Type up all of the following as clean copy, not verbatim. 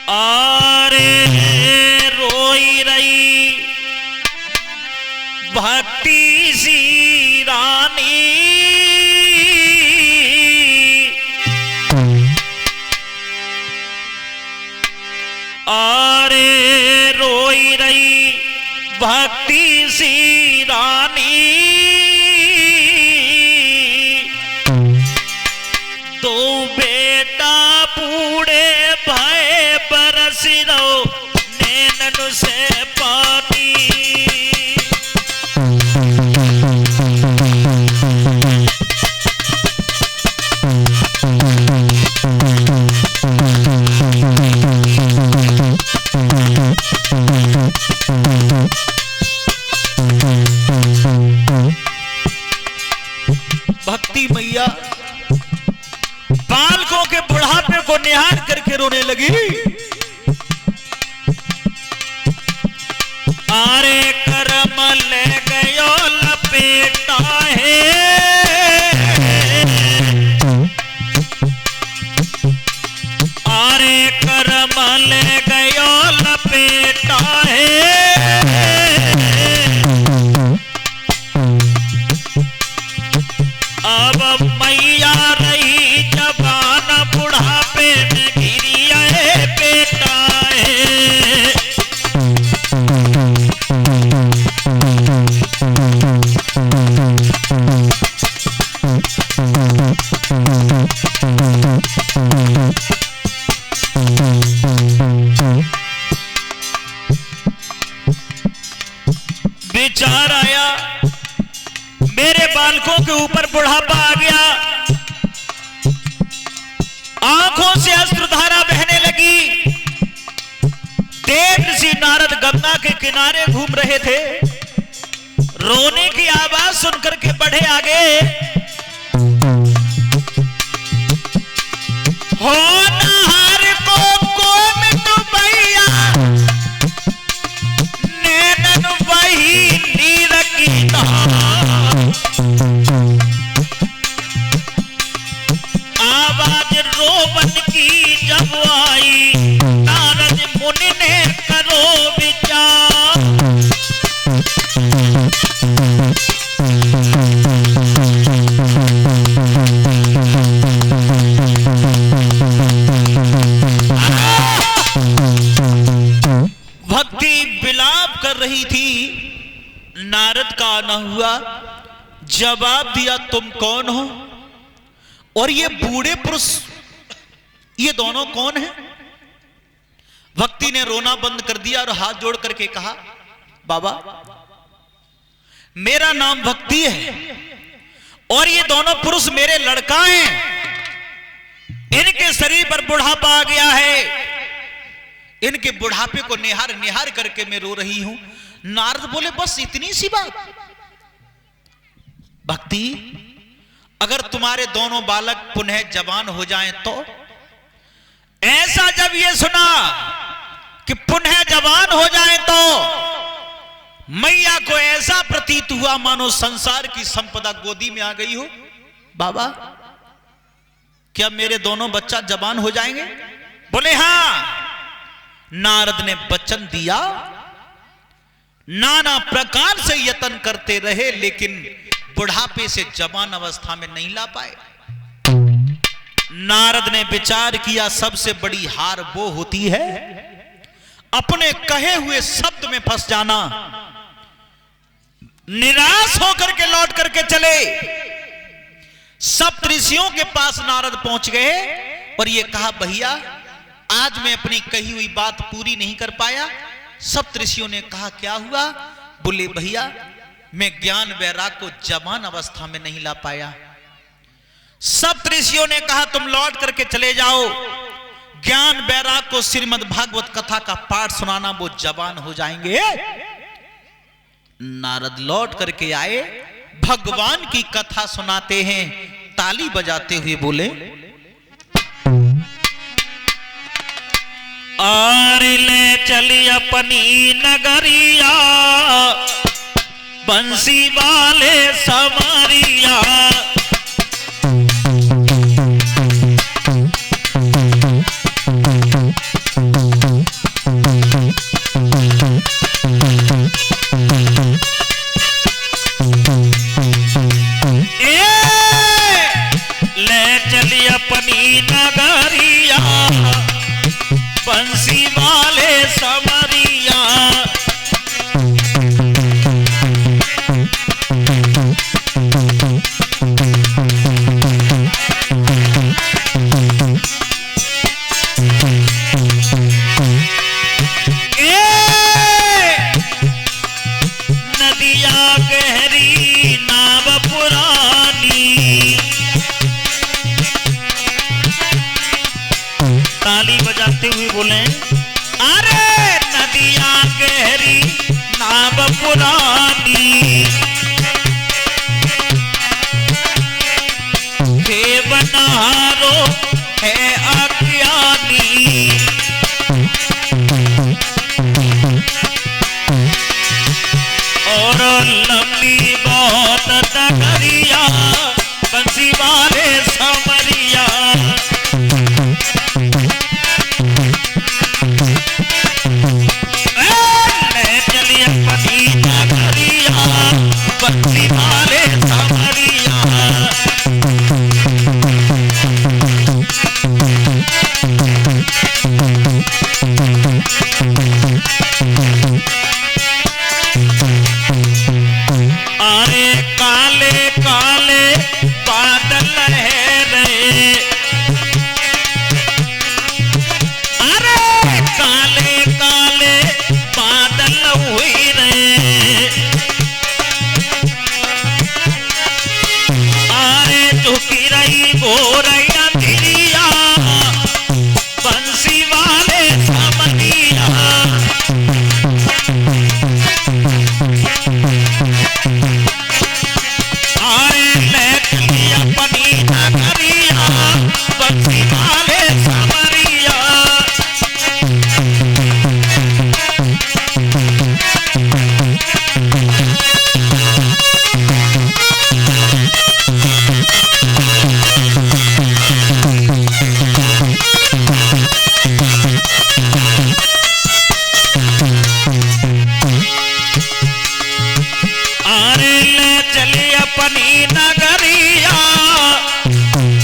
आरे रोई रही भक्ति सी रानी, आरे रोई रही भक्ति सी रानी, तो बेटा बूढ़े भय बरस रो नैनन से पानी। भक्ति मैया बालकों के बुढ़ापे को निहार करके रोने लगी। आरे करम ले गयो लपेटा है, आरे करम ले गयो लपेटा है, अब मैया रही जवान बुढ़ापे में गिरिया है बेटा है। विचार आया मेरे बालकों के ऊपर बुढ़ापा आ गया, आंखों से अश्रुधारा बहने लगी। देव ऋषि नारद गंगा के किनारे घूम रहे थे, रोने की आवाज सुनकर के बढ़े आगे। हो नहार को मिट भैया नैनन वही नीर की आवाज रोवन की जब आई, नारद मुनि ने करो विचार। भक्ति विलाप कर रही थी, नारद का आना हुआ, जवाब दिया तुम कौन हो और ये बूढ़े पुरुष ये दोनों कौन हैं? भक्ति ने रोना बंद कर दिया और हाथ जोड़ करके कहा बाबा मेरा नाम भक्ति है और ये दोनों पुरुष मेरे लड़का हैं, इनके शरीर पर बुढ़ापा आ गया है, इनके बुढ़ापे को निहार निहार करके मैं रो रही हूं। नारद बोले बस इतनी सी बात? भक्ति अगर तुम्हारे दोनों बालक पुनः जवान हो जाएं तो? ऐसा जब ये सुना कि पुनः जवान हो जाएं तो मैया को ऐसा प्रतीत हुआ मानो संसार की संपदा गोदी में आ गई हो। बाबा क्या मेरे दोनों बच्चा जवान हो जाएंगे? बोले हां। नारद ने वचन दिया, नाना प्रकार से यत्न करते रहे लेकिन बुढ़ापे से जवान अवस्था में नहीं ला पाए। नारद ने विचार किया सबसे बड़ी हार वो होती है अपने कहे हुए शब्द में फंस जाना। निराश होकर के लौट करके चले। सप्तऋषियों के पास नारद पहुंच गए और ये कहा भैया आज मैं अपनी कही हुई बात पूरी नहीं कर पाया। सप्तऋषियों ने कहा क्या हुआ? बोले भैया मैं ज्ञान वैराग को जवान अवस्था में नहीं ला पाया। सप्तऋषियों ने कहा तुम लौट करके चले जाओ, ज्ञान वैराग को श्रीमद् भागवत कथा का पाठ सुनाना, वो जवान हो जाएंगे। नारद लौट करके आए, भगवान की कथा सुनाते हैं, ताली बजाते हुए बोले आर ले चली अपनी नगरिया बंसी वाले समरिया। ले चली अपनी नगरिया बंसी वाले समरिया। नदिया गहरी नाव पुरानी, ताली बजाते हुए बोले अरे नदिया गहरी नाव पुरानी, हे बनहारो है अज्ञानी। और लंबी बहुत नगरिया बंसी वाले समरिया। ले चली अपनी नगरिया बंसी वाले समरिया। अरे काले काले बादल है रे, अरे काले काले बादल हुई रे। अरे झुकी रही गोरैया दिलिया बंसी वाले समरिया। अपनी नगरिया बंसी वाले समरिया। अरे ले चली अपनी नगरिया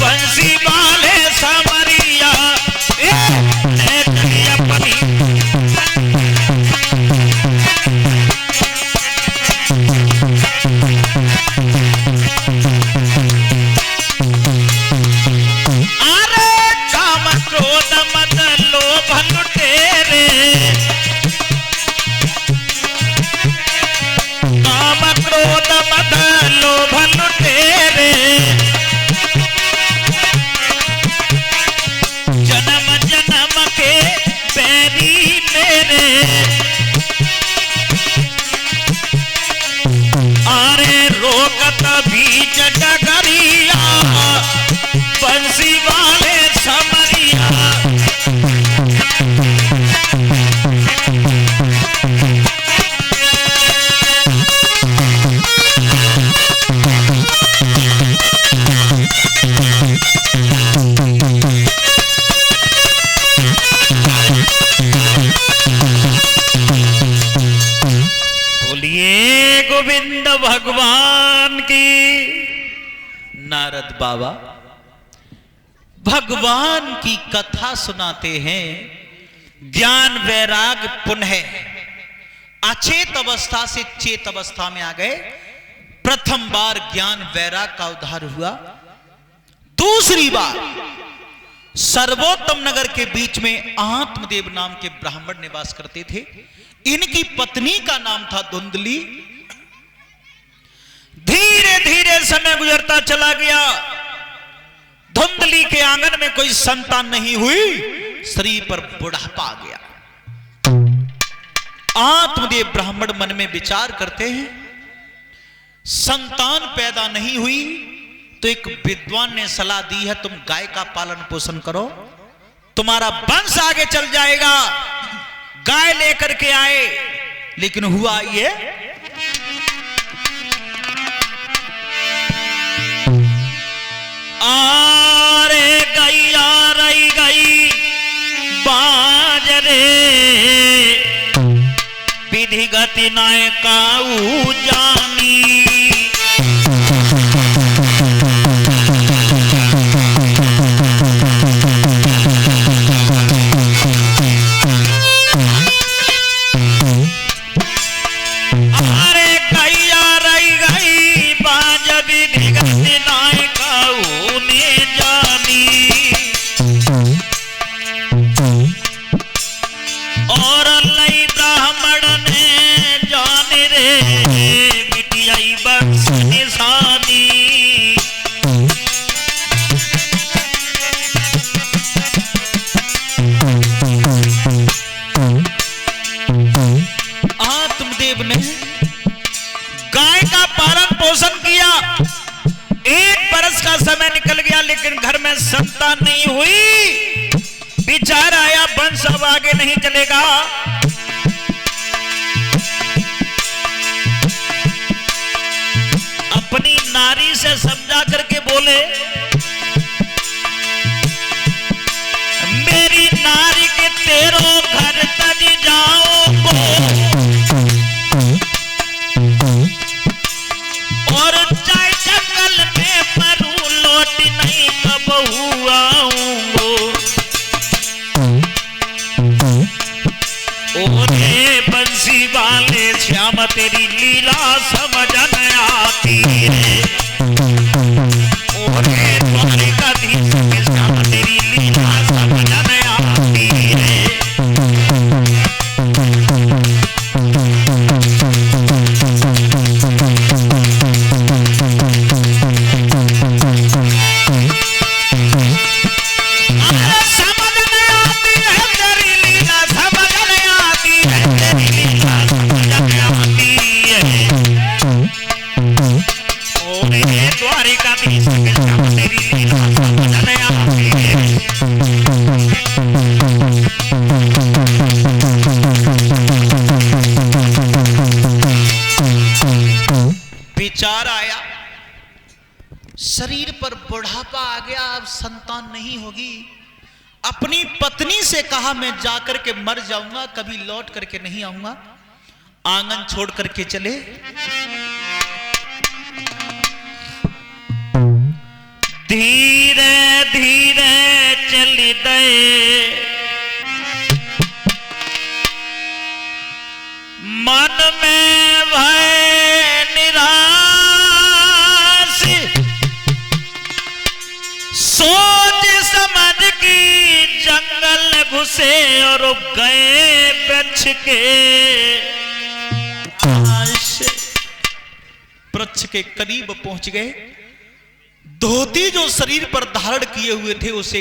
बंसी वाले समरिया। ले चली अपनी अरे काम क्रोध मद लोभ लुटेरे, काम क्रोध मद लोभ लुटेरे। जन्म जन्म के बैरी मेरे, अरे रोकत बीच डगरिया बंसी वाले समरिया। बोलिए गोविंद भगवान की। नारद बाबा भगवान की कथा सुनाते हैं। ज्ञान वैराग पुनः अचेत अवस्था से चेत अवस्था में आ गए। प्रथम बार ज्ञान वैराग का उद्धार हुआ। दूसरी बार सर्वोत्तम नगर के बीच में आत्मदेव नाम के ब्राह्मण निवास करते थे। इनकी पत्नी का नाम था धुंधली। धीरे धीरे समय गुजरता चला गया। धुंधली के आंगन में कोई संतान नहीं हुई। शरीर पर बुढ़ापा आ गया। आत्मदेव ब्राह्मण मन में विचार करते हैं, संतान पैदा नहीं हुई तो एक विद्वान ने सलाह दी है, तुम गाय का पालन पोषण करो, तुम्हारा वंश आगे चल जाएगा। गाय लेकर के आए, लेकिन हुआ ये आरे गैया रही गई बाजरे, विधि गति नाय काऊ जानी। संतान नहीं हुई, विचार आया वंश अब आगे नहीं चलेगा। अपनी नारी से समझा करके बोले, मेरी नारी के तेरो घर तज जाओ और चाहे जंगल में मरू लौट नहीं कब आऊंगो। ओरे बंसी वाले श्याम तेरी लीला समझ न आती है। ओरे द्वारिकाधीश के श्याम तेरी लीला समझ न आती है। विचार आया, शरीर पर बुढ़ापा आ गया, अब संतान नहीं होगी। अपनी पत्नी से कहा मैं जाकर के मर जाऊंगा, कभी लौट करके नहीं आऊंगा। आंगन छोड़ करके चले। धीरे धीरे चली गए, मन में भय निराश, सोच समझ की जंगल घुसे और गए वृक्ष के वृक्ष के करीब पहुंच गए। धोती जो शरीर पर धारण किए हुए थे उसे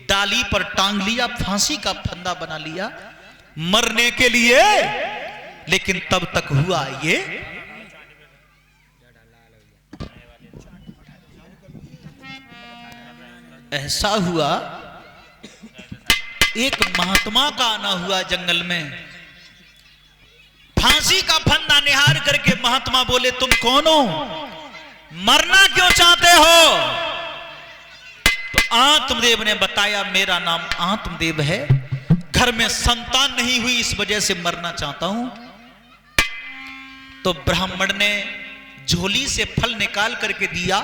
डाली पर टांग लिया, फांसी का फंदा बना लिया मरने के लिए। लेकिन तब तक हुआ ये, ऐसा हुआ एक महात्मा का आना हुआ जंगल में। फांसी का फंदा निहार करके महात्मा बोले, तुम कौन हो, मरना क्यों चाहते हो? तो आत्मदेव ने बताया, मेरा नाम आत्मदेव है, घर में संतान नहीं हुई इस वजह से मरना चाहता हूं। तो ब्राह्मण ने झोली से फल निकाल करके दिया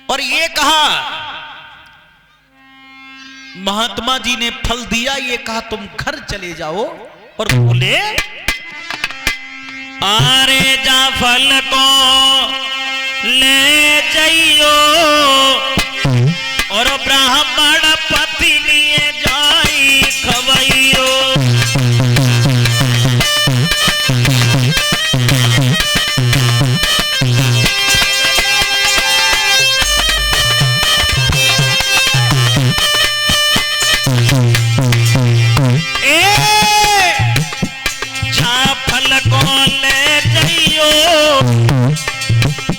और ये कहा, महात्मा जी ने फल दिया, ये कहा तुम घर चले जाओ। और बोले, आरे जा फल को ले जाइयो और ब्राह्मण पति लिए जाई खवैयो।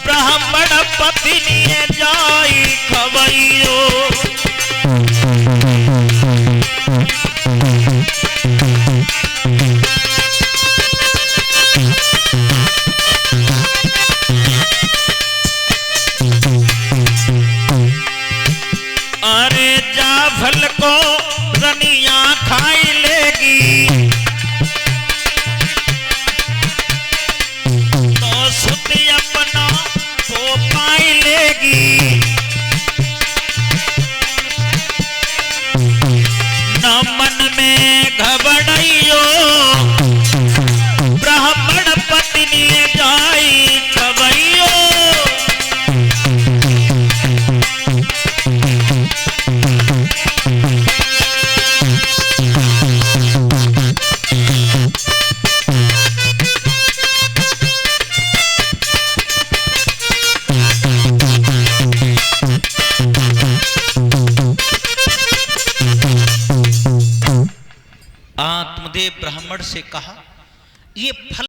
ब्राह्मण पति लिए जाई खवैयो। अरे जाफल को रनिया खाई लेगी, तो सुती अपना वो पाई लेगी। न मन में घबराइयो, ब्राह्मण पत्नी जाई खवैयो। आत्मदेव ब्राह्मण से कहा, ये फल